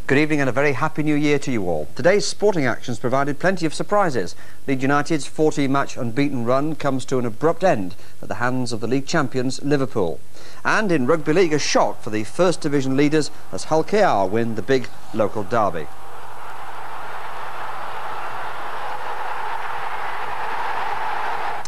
Good evening and a very happy new year to you all. Today's sporting actions provided plenty of surprises. Leeds United's 14-match unbeaten run comes to an abrupt end at the hands of the league champions Liverpool. And in rugby league, a shock for the First Division leaders as Hull KR win the big local derby.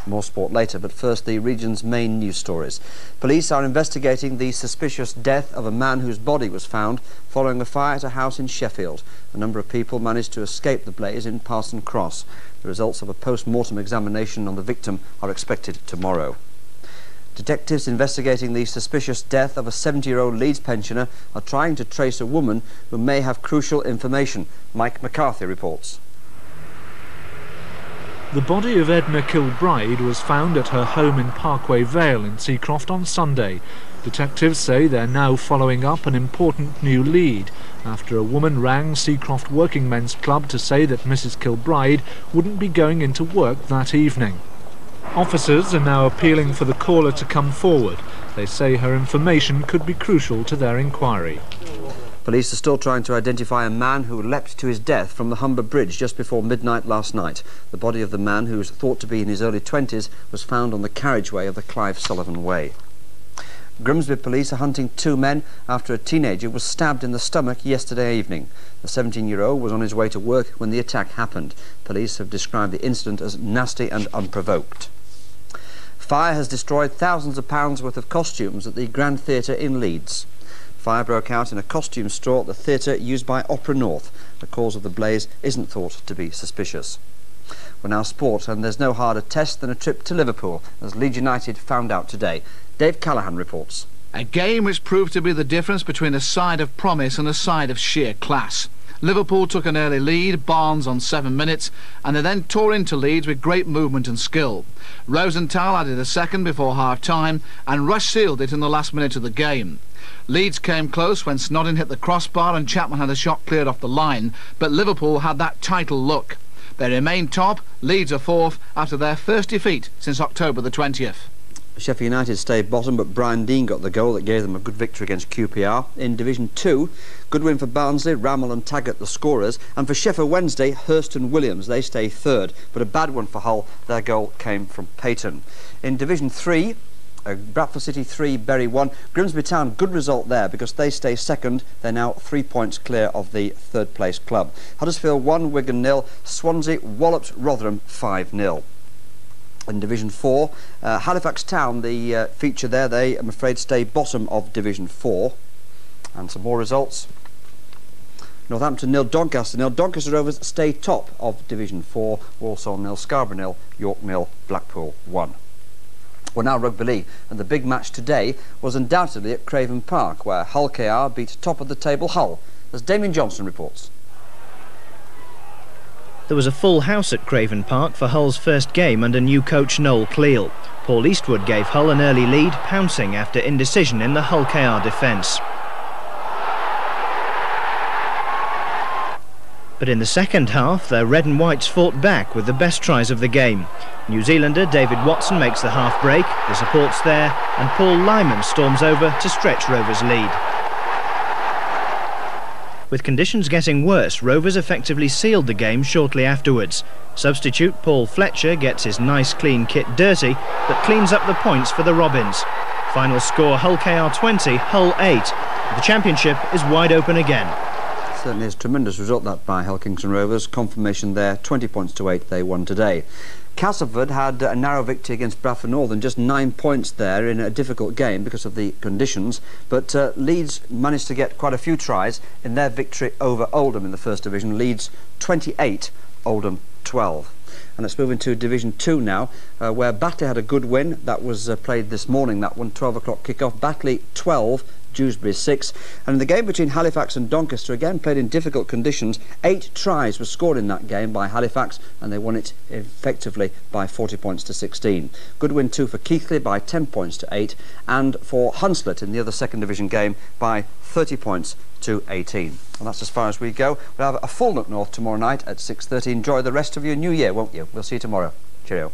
More sport later, but first the region's main news stories. Police are investigating the suspicious death of a man whose body was found following a fire at a house in Sheffield. A number of people managed to escape the blaze in Parson Cross. The results of a post-mortem examination on the victim are expected tomorrow. Detectives investigating the suspicious death of a 70-year-old Leeds pensioner are trying to trace a woman who may have crucial information. Mike McCarthy reports. The body of Edna Kilbride was found at her home in Parkway Vale in Seacroft on Sunday. Detectives say they're now following up an important new lead after a woman rang Seacroft Working Men's Club to say that Mrs Kilbride wouldn't be going into work that evening. Officers are now appealing for the caller to come forward. They say her information could be crucial to their inquiry. Police are still trying to identify a man who leapt to his death from the Humber Bridge just before midnight last night. The body of the man, who is thought to be in his early 20s, was found on the carriageway of the Clive Sullivan Way. Grimsby police are hunting two men after a teenager was stabbed in the stomach yesterday evening. The 17-year-old was on his way to work when the attack happened. Police have described the incident as nasty and unprovoked. Fire has destroyed thousands of pounds worth of costumes at the Grand Theatre in Leeds. Fire broke out in a costume store at the theatre used by Opera North. The cause of the blaze isn't thought to be suspicious. We're now sport, and there's no harder test than a trip to Liverpool, as Leeds United found out today. Dave Callaghan reports. A game which proved to be the difference between a side of promise and a side of sheer class. Liverpool took an early lead, Barnes on 7 minutes, and they then tore into Leeds with great movement and skill. Rosenthal added a second before half-time, and Rush sealed it in the last minute of the game. Leeds came close when Snodin hit the crossbar and Chapman had a shot cleared off the line, but Liverpool had that title look. They remain top, Leeds are fourth after their first defeat since October the 20th. Sheffield United stayed bottom, but Brian Dean got the goal that gave them a good victory against QPR. In Division 2, good win for Barnsley, Rammell and Taggart the scorers, and for Sheffield Wednesday, Hurst and Williams, they stay third, but a bad one for Hull, their goal came from Payton. In Division 3, Bradford City 3, Bury 1. Grimsby Town, good result there because they stay second. They're now 3 points clear of the third place club. Huddersfield 1, Wigan 0. Swansea walloped Rotherham 5-0. In Division 4, Halifax Town, the feature there, they, I'm afraid, stay bottom of Division 4. And some more results. Northampton 0, Doncaster 0. Doncaster Rovers stay top of Division 4. Walsall 0, Scarborough 0, York 0, Blackpool 1. Well, now rugby league, and the big match today was undoubtedly at Craven Park, where Hull KR beat top of the table Hull, as Damien Johnson reports. There was a full house at Craven Park for Hull's first game under new coach Noel Cleal. Paul Eastwood gave Hull an early lead, pouncing after indecision in the Hull KR defence. But in the second half, the red and whites fought back with the best tries of the game. New Zealander David Watson makes the half break, the support's there, and Paul Lyman storms over to stretch Rovers' lead. With conditions getting worse, Rovers effectively sealed the game shortly afterwards. Substitute Paul Fletcher gets his nice clean kit dirty, but cleans up the points for the Robins. Final score Hull KR 20, Hull 8. The championship is wide open again. Certainly is a tremendous result that by Hull Kingston Rovers. Confirmation there, 20 points to 8 they won today. Castleford had a narrow victory against Bradford Northern, just 9 points there in a difficult game because of the conditions, but Leeds managed to get quite a few tries in their victory over Oldham in the First Division. Leeds 28, Oldham 12. And let's move into Division 2 now, where Batley had a good win. That was played this morning, that one, 12 o'clock kick-off. Batley 12, Dewsbury 6, and in the game between Halifax and Doncaster, again played in difficult conditions, 8 tries were scored in that game by Halifax, and they won it effectively by 40 points to 16. Good win too for Keighley by 10 points to 8, and for Hunslet in the other second division game by 30 points to 18. And that's as far as we go. We'll have a full Look North tomorrow night at 6:30. Enjoy the rest of your new year, won't you? We'll see you tomorrow. Cheerio.